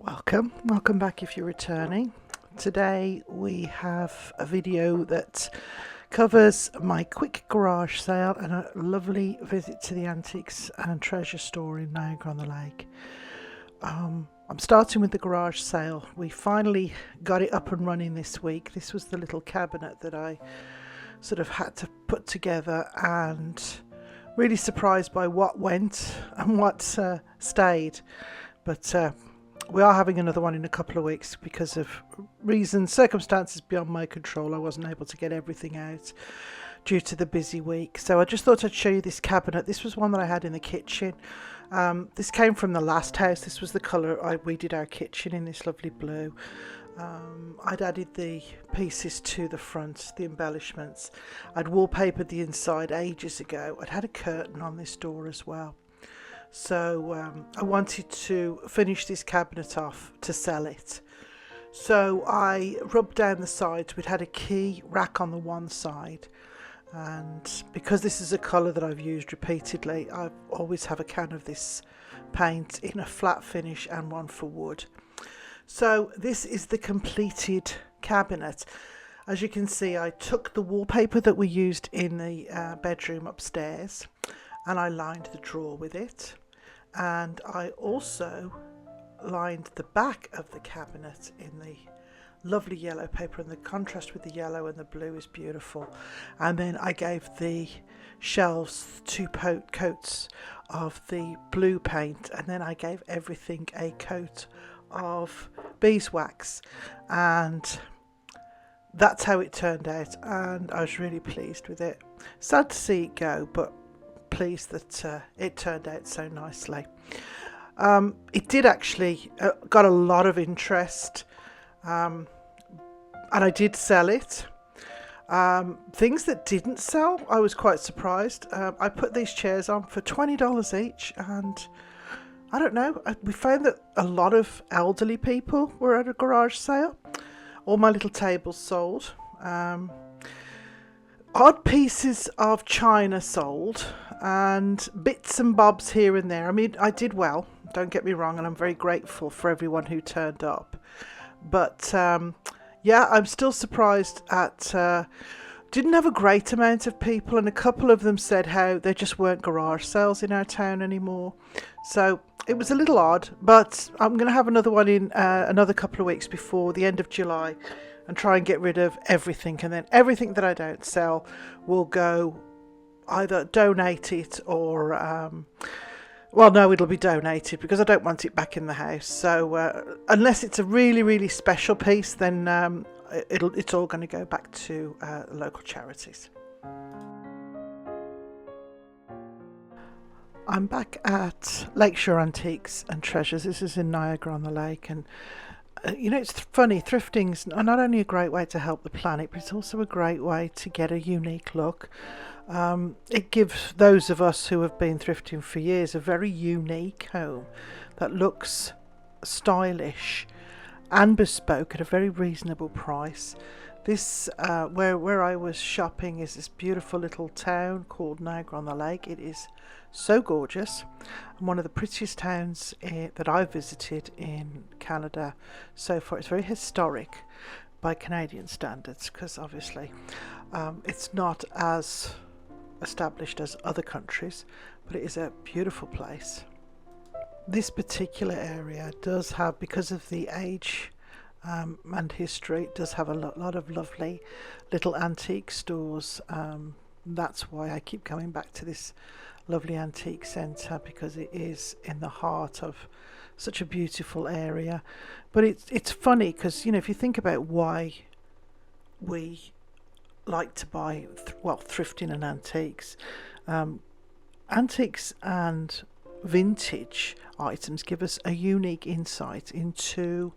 Welcome back if you're returning. Today we have a video that covers my quick garage sale and a lovely visit to the antiques and treasure store in Niagara on the Lake. I'm starting with the garage sale. We finally got it up and running this week. This was the little cabinet that I sort of had to put together, and really surprised by what went and what stayed. But we are having another one in a couple of weeks because of circumstances beyond my control. I wasn't able to get everything out due to the busy week. So I just thought I'd show you this cabinet. This was one that I had in the kitchen. This came from the last house. This was the colour we did our kitchen in, this lovely blue. I'd added the pieces to the front, the embellishments. I'd wallpapered the inside ages ago. I'd had a curtain on this door as well. So I wanted to finish this cabinet off to sell it. So I rubbed down the sides. We'd had a key rack on the one side, and because this is a colour that I've used repeatedly, I always have a can of this paint in a flat finish and one for wood. So this is the completed cabinet. As you can see, I took the wallpaper that we used in the bedroom upstairs and I lined the drawer with it, and I also lined the back of the cabinet in the lovely yellow paper, and the contrast with the yellow and the blue is beautiful. And then I gave the shelves two coats of the blue paint, and then I gave everything a coat of beeswax, and that's how it turned out, and I was really pleased with it. Sad to see it go, but pleased that it turned out so nicely. It did actually got a lot of interest, and I did sell it. Things that didn't sell, I was quite surprised. I put these chairs on for $20 each, and I don't know, we found that a lot of elderly people were at a garage sale. All my little tables sold. Odd pieces of china sold, and bits and bobs here and there. I mean, I did well, don't get me wrong, and I'm very grateful for everyone who turned up. But yeah, I'm still surprised at didn't have a great amount of people, and a couple of them said how there just weren't garage sales in our town anymore. So it was a little odd, but I'm going to have another one in another couple of weeks before the end of July, and try and get rid of everything, and then everything that I don't sell will go, either donate it or well, no, it'll be donated because I don't want it back in the house. So unless it's a really, really special piece, then it's all going to go back to local charities. I'm back at Lakeshore Antiques and Treasures. This is in Niagara on the Lake, and you know, it's funny, thrifting's not only a great way to help the planet, but it's also a great way to get a unique look. It gives those of us who have been thrifting for years a very unique home that looks stylish and bespoke at a very reasonable price. This where I was shopping is this beautiful little town called Niagara on the Lake. It is so gorgeous, and one of the prettiest towns that I've visited in Canada so far. It's very historic by Canadian standards, because obviously it's not as established as other countries, but it is a beautiful place. This particular area does have, because of the age and history, it does have a lot of lovely little antique stores. That's why I keep coming back to this lovely antique centre, because it is in the heart of such a beautiful area. But it's funny because, you know, if you think about why we like to buy thrifting and antiques, antiques and vintage items give us a unique insight into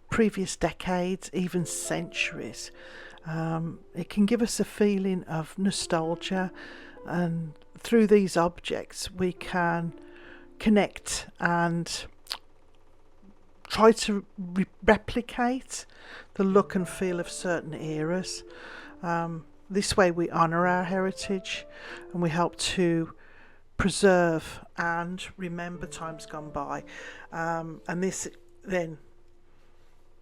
previous decades, even centuries. It can give us a feeling of nostalgia, and through these objects we can connect and try to replicate the look and feel of certain eras. This way we honour our heritage, and we help to preserve and remember times gone by. And this then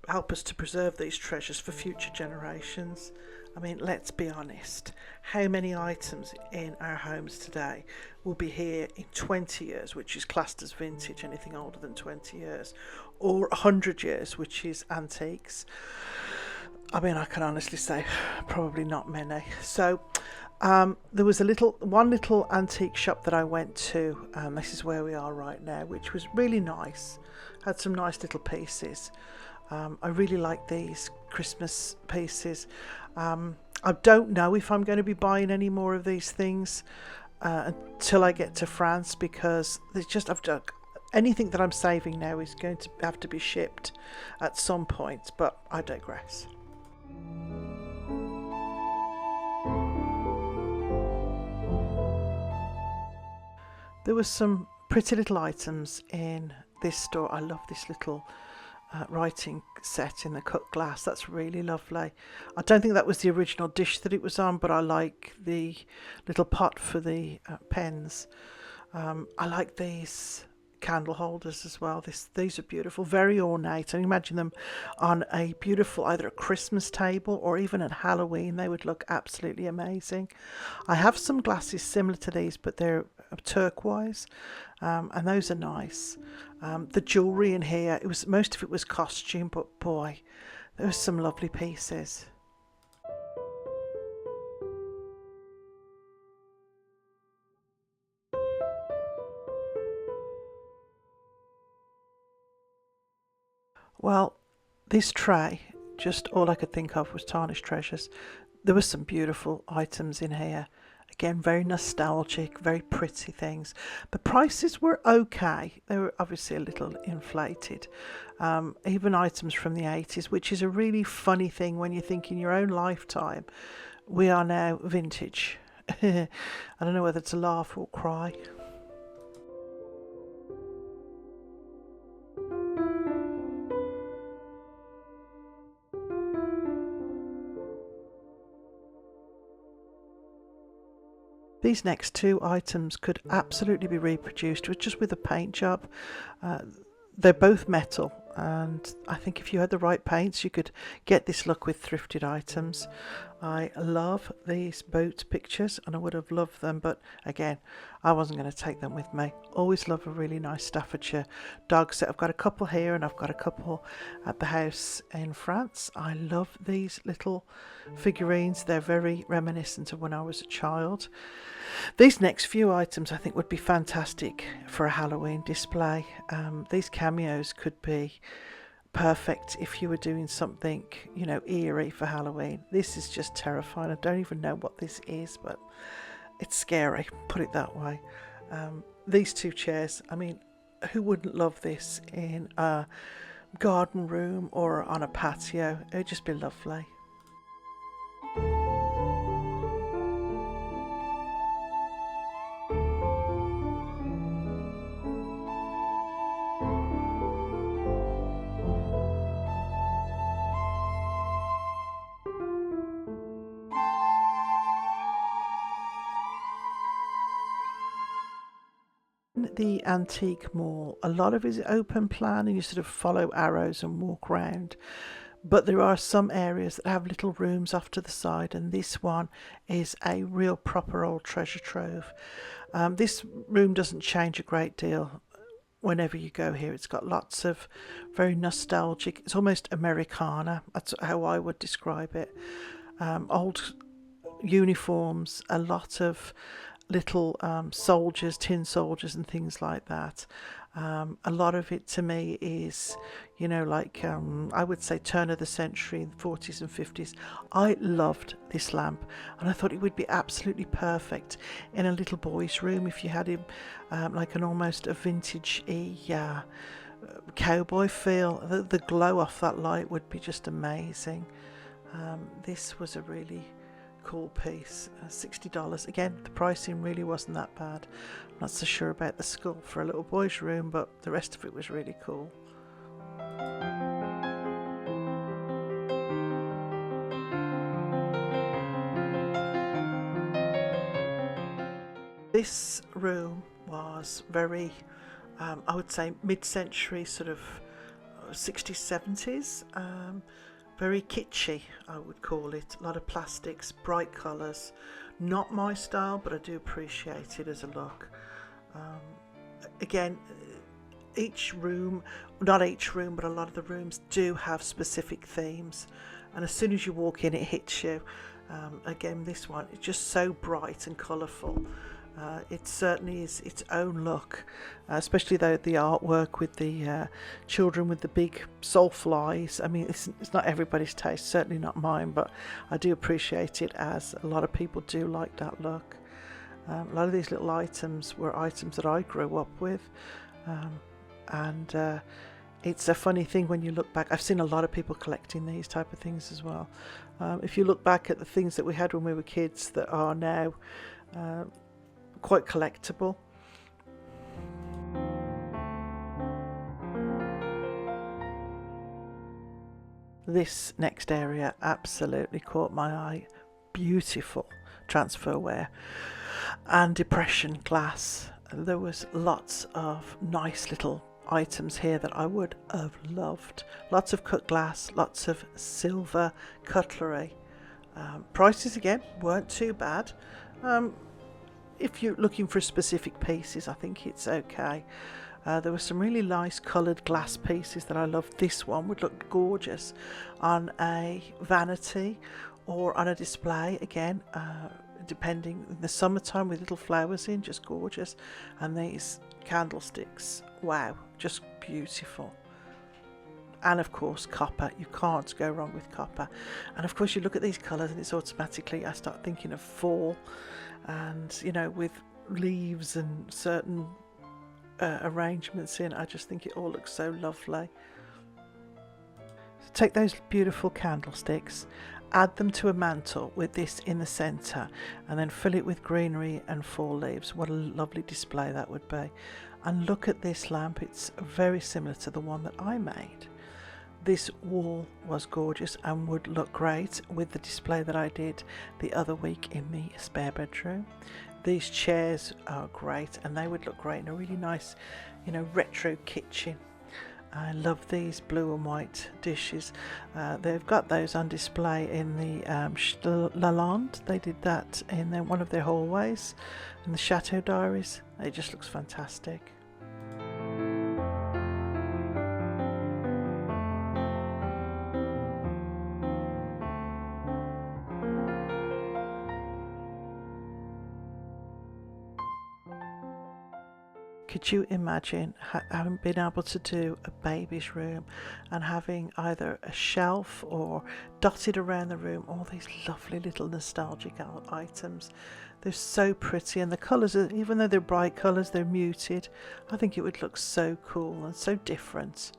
help us to preserve these treasures for future generations. I mean, let's be honest, how many items in our homes today will be here in 20 years, which is classed as vintage, anything older than 20 years, or 100 years, which is antiques? I mean, I can honestly say probably not many. So there was one little antique shop that I went to, this is where we are right now, which was really nice, had some nice little pieces. I really like these Christmas pieces. I don't know if I'm going to be buying any more of these things until I get to France, because there's just anything that I'm saving now is going to have to be shipped at some point, but I digress. There were some pretty little items in this store. I love this little writing set in the cut glass. That's really lovely. I don't think that was the original dish that it was on, but I like the little pot for the pens. I like these candle holders as well. These are beautiful, very ornate. I imagine them on a beautiful, either a Christmas table or even at Halloween. They would look absolutely amazing. I have some glasses similar to these, but they're turquoise, and those are nice. The jewellery in here, most of it was costume, but boy, there were some lovely pieces. Well, this tray, just all I could think of was tarnished treasures. There were some beautiful items in here. Again, very nostalgic, very pretty things. The prices were okay. They were obviously a little inflated. Even items from the 80s, which is a really funny thing when you think in your own lifetime, we are now vintage. I don't know whether to laugh or cry. These next two items could absolutely be reproduced just with a paint job. They're both metal, and I think if you had the right paints you could get this look with thrifted items. I love these boat pictures and I would have loved them, but again, I wasn't going to take them with me. Always love a really nice Staffordshire dog set. I've got a couple here and I've got a couple at the house in France. I love these little figurines. They're very reminiscent of when I was a child. These next few items I think would be fantastic for a Halloween display. These cameos could be perfect if you were doing something, eerie for Halloween. This is just terrifying. I don't even know what this is, but it's scary, put it that way. These two chairs, I mean, who wouldn't love this in a garden room or on a patio? It would just be lovely. The antique mall, a lot of it is open plan and you sort of follow arrows and walk around, but there are some areas that have little rooms off to the side, and this one is a real proper old treasure trove. This room doesn't change a great deal whenever you go here. It's got lots of very nostalgic, it's almost Americana, that's how I would describe it. Old uniforms, a lot of little soldiers, tin soldiers and things like that. A lot of it to me is, I would say turn of the century, 40s and 50s. I loved this lamp and I thought it would be absolutely perfect in a little boy's room if you had him like an almost a vintage-y cowboy feel. The glow off that light would be just amazing. This was a really cool piece, $60. Again, the pricing really wasn't that bad. I'm not so sure about the skull for a little boy's room, but the rest of it was really cool. This room was very, I would say, mid-century sort of 60s, 70s. Very kitschy, I would call it. A lot of plastics, bright colours. Not my style, but I do appreciate it as a look. Again, each room, not each room, but a lot of the rooms do have specific themes. And as soon as you walk in, it hits you. Again, this one is just so bright and colourful. It certainly is its own look, especially though the artwork with the children with the big soulful eyes. I mean, it's not everybody's taste, certainly not mine, but I do appreciate it, as a lot of people do like that look. A lot of these little items were items that I grew up with, and it's a funny thing when you look back. I've seen a lot of people collecting these type of things as well. If you look back at the things that we had when we were kids that are now quite collectible. This next area absolutely caught my eye. Beautiful transferware and depression glass. There was lots of nice little items here that I would have loved. Lots of cut glass, lots of silver cutlery. Prices again weren't too bad. If you're looking for specific pieces, I think it's okay. There were some really nice coloured glass pieces that I loved. This one would look gorgeous on a vanity or on a display, again, depending, in the summertime with little flowers in, just gorgeous. And these candlesticks, wow, just beautiful. And of course copper, you can't go wrong with copper. And of course you look at these colours and it's automatically, I start thinking of fall, and you know, with leaves and certain arrangements in, I just think it all looks so lovely. So take those beautiful candlesticks, add them to a mantle with this in the centre, and then fill it with greenery and fall leaves. What a lovely display that would be. And look at this lamp, it's very similar to the one that I made. This wall was gorgeous and would look great with the display that I did the other week in the spare bedroom. These chairs are great and they would look great in a really nice, you know, retro kitchen. I love these blue and white dishes. They've got those on display in the Lalande. They did that in one of their hallways in the Chateau Diaries. It just looks fantastic. Could you imagine having been able to do a baby's room and having either a shelf or dotted around the room all these lovely little nostalgic items? They're so pretty, and the colours, even though they're bright colours, they're muted. I think it would look so cool and so different.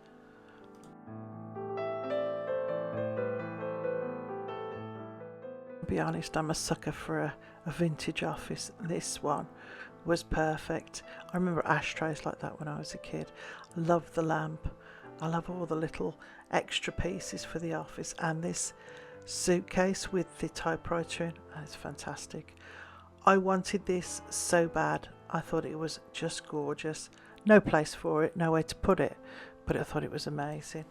To be honest, I'm a sucker for a vintage office. This one was perfect. I remember ashtrays like that when I was a kid. I love the lamp. I love all the little extra pieces for the office, and this suitcase with the typewriter in. It's fantastic. I wanted this so bad. I thought it was just gorgeous. No place for it, nowhere to put it, but I thought it was amazing.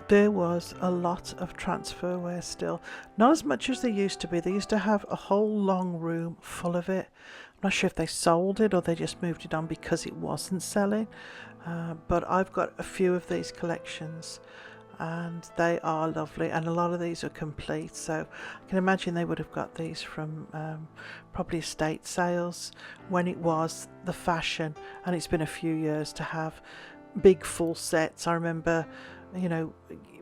There was a lot of transferware still, not as much as there used to be. They used to have a whole long room full of it. I'm not sure if they sold it or they just moved it on because it wasn't selling. But I've got a few of these collections and they are lovely, and a lot of these are complete, so I can imagine they would have got these from probably estate sales when it was the fashion, and it's been a few years to have big full sets. I remember, you know,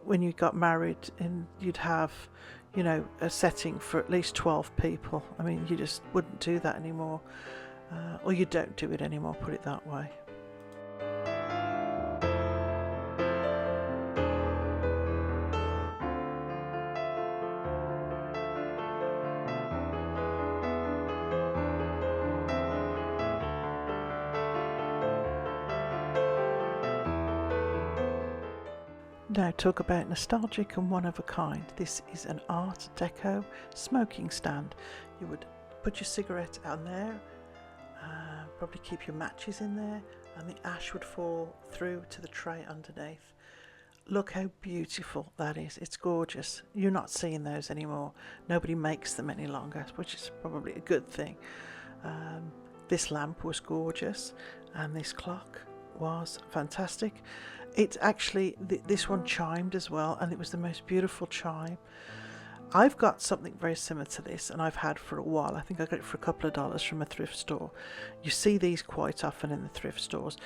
when you got married and you'd have, you know, a setting for at least 12 people. I mean, you just wouldn't do that anymore, or you don't do it anymore, put it that way. Now talk about nostalgic and one of a kind. This is an Art Deco smoking stand. You would put your cigarette on there, probably keep your matches in there, and the ash would fall through to the tray underneath. Look how beautiful that is. It's gorgeous. You're not seeing those anymore. Nobody makes them any longer, which is probably a good thing. This lamp was gorgeous, and this clock was fantastic. It actually, this one chimed as well, and it was the most beautiful chime. I've got something very similar to this, and I've had for a while. I think I got it for a couple of dollars from a thrift store. You see these quite often in the thrift stores.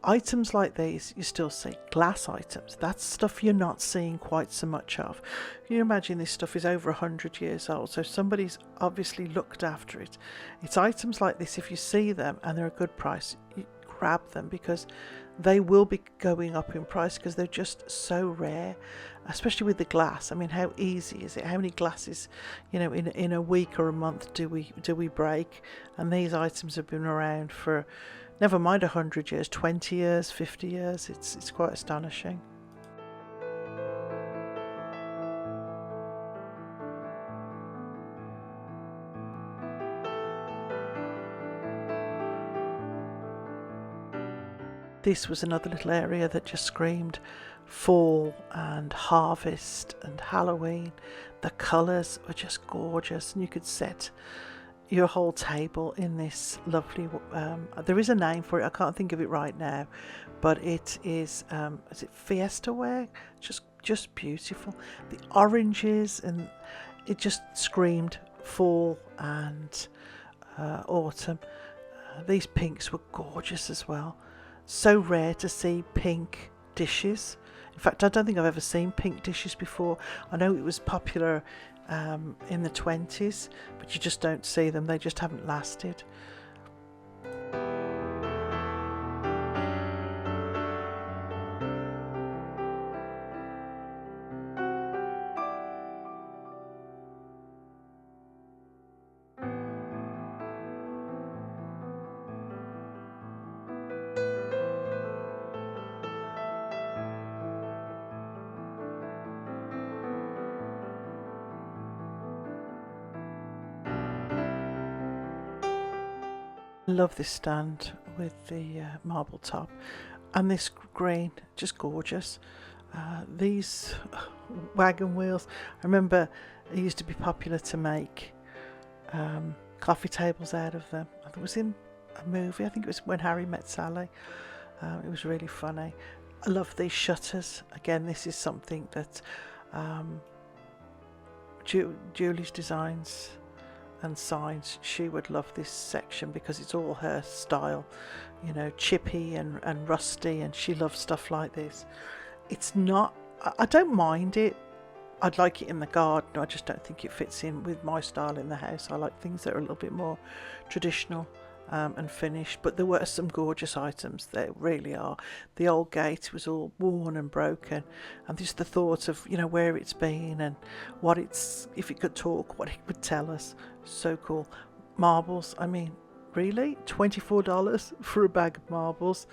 Items like these you still see. Glass items, that's stuff you're not seeing quite so much of. Can you imagine this stuff is over 100 years old, so somebody's obviously looked after it. It's items like this, if you see them and they're a good price, you grab them, because they will be going up in price because they're just so rare, especially with the glass. I mean, how easy is it? How many glasses, you know, in a week or a month do we break? And these items have been around for, never mind 100 years, 20 years, 50 years. It's quite astonishing. This was another little area that just screamed fall and harvest and Halloween. The colours were just gorgeous, and you could set your whole table in this lovely, there is a name for it, I can't think of it right now, but it is it Fiesta ware? Just beautiful. The oranges, and it just screamed fall and autumn. These pinks were gorgeous as well. So rare to see pink dishes. In fact, I don't think I've ever seen pink dishes before. I know it was popular in the 20s, but you just don't see them. They just haven't lasted. I love this stand with the marble top, and this green, just gorgeous. These wagon wheels, I remember it used to be popular to make coffee tables out of them. I think it was in a movie, I think it was When Harry Met Sally. It was really funny. I love these shutters. Again, this is something that Julie's designs and signs. She would love this section because it's all her style, you know, chippy and rusty, and she loves stuff like this. It's not, I don't mind it. I'd like it in the garden. I just don't think it fits in with my style in the house. I like things that are a little bit more traditional and finished, but there were some gorgeous items. There really are. The old gate was all worn and broken, and just the thought of, you know, where it's been and what it's, if it could talk, what it would tell us. So cool. Marbles, I mean, really? $24 for a bag of marbles?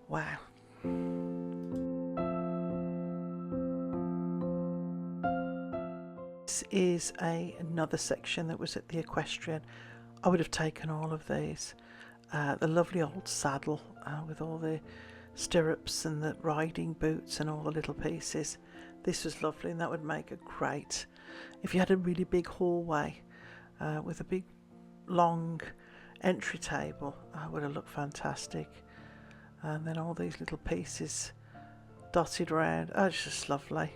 Wow. This is another section that was at the equestrian. I would have taken all of these. The lovely old saddle with all the stirrups and the riding boots and all the little pieces. This was lovely, and that would make a great, if you had a really big hallway with a big long entry table. Would have looked fantastic. And then all these little pieces dotted around. Oh, it's just lovely.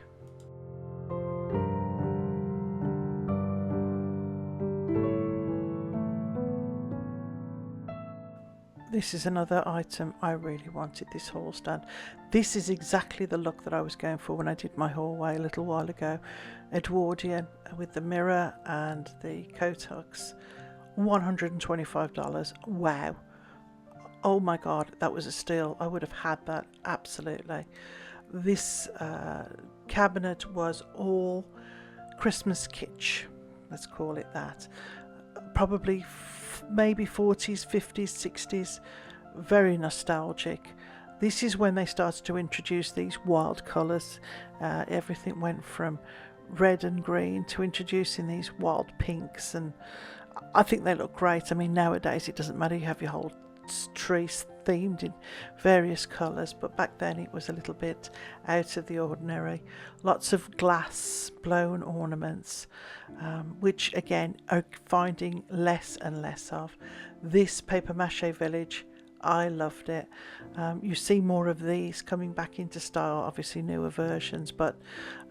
This is another item I really wanted, this hall stand. This is exactly the look that I was going for when I did my hallway a little while ago. Edwardian with the mirror and the coat hooks. $125. Wow. Oh my god, that was a steal. I would have had that, absolutely. This cabinet was all Christmas kitsch, let's call it that. Probably maybe 40s, 50s, 60s, very nostalgic. This is when they started to introduce these wild colours. Everything went from red and green to introducing these wild pinks, and I think they look great. I mean, nowadays it doesn't matter, you have your whole trees themed in various colours, but back then it was a little bit out of the ordinary. Lots of glass blown ornaments, which again are finding less and less of. This paper mache village, I loved it. You see more of these coming back into style, obviously newer versions, but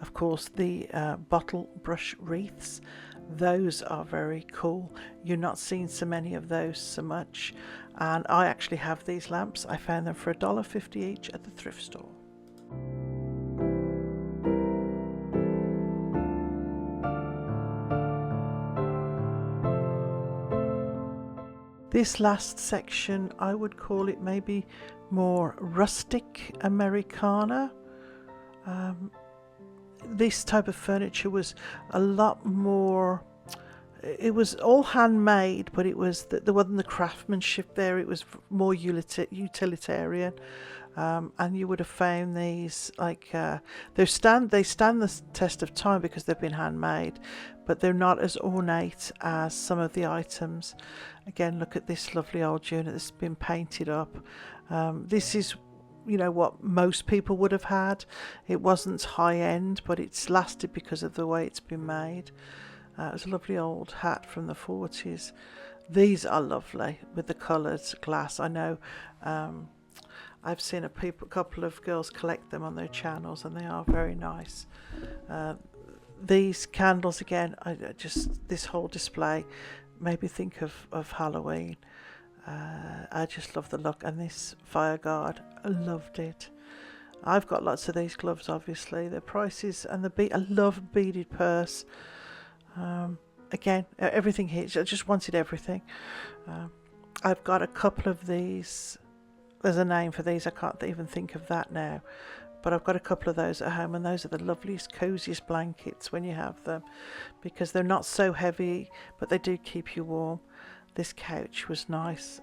of course the bottle brush wreaths, those are very cool. You're not seeing so many of those so much, and I actually have these lamps. I found them for $1.50 each at the thrift store. This last section, I would call it maybe more rustic Americana. This type of furniture was a lot more, it was all handmade, but it was there wasn't the craftsmanship there. It was more utilitarian, and you would have found these like they stand the test of time because they've been handmade, but they're not as ornate as some of the items. Again, look at this lovely old unit that's been painted up. This is, you know, what most people would have had. It wasn't high end, but it's lasted because of the way it's been made. It was a lovely old hat from the 40s. These are lovely with the coloured glass. I know I've seen a couple of girls collect them on their channels, and they are very nice. These candles again, this whole display made me think of Halloween. I just love the look, and this fire guard, I loved it. I've got lots of these gloves, obviously. The prices and I love beaded purse. Again, everything here, I just wanted everything. I've got a couple of these. There's a name for these, I can't even think of that now, but I've got a couple of those at home, and those are the loveliest, coziest blankets when you have them, because they're not so heavy, but they do keep you warm. This couch was nice,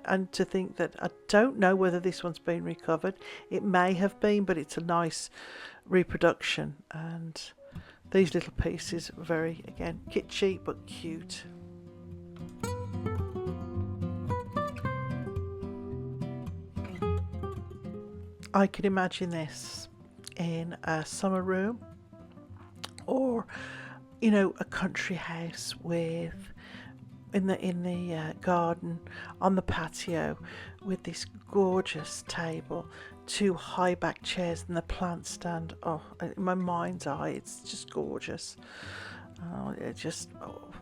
and to think that I don't know whether this one's been recovered. It may have been, but it's a nice reproduction, and these little pieces are very, again, kitschy but cute. I could imagine this in a summer room, or, you know, a country house with in the garden on the patio with this gorgeous table, 2 high back chairs, and the plant stand. Oh, in my mind's eye, it's just gorgeous.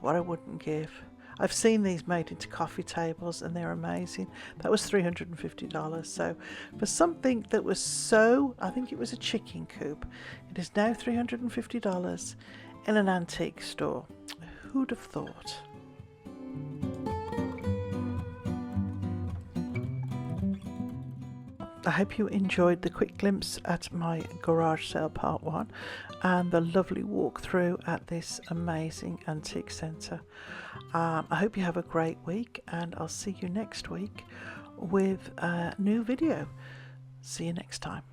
What I wouldn't give. I've seen these made into coffee tables, and they're amazing. That was $350. So for something that was I think it was a chicken coop, it is now $350 in an antique store. Who'd have thought? I hope you enjoyed the quick glimpse at my garage sale part 1 and the lovely walkthrough at this amazing antique centre. I hope you have a great week, and I'll see you next week with a new video. See you next time.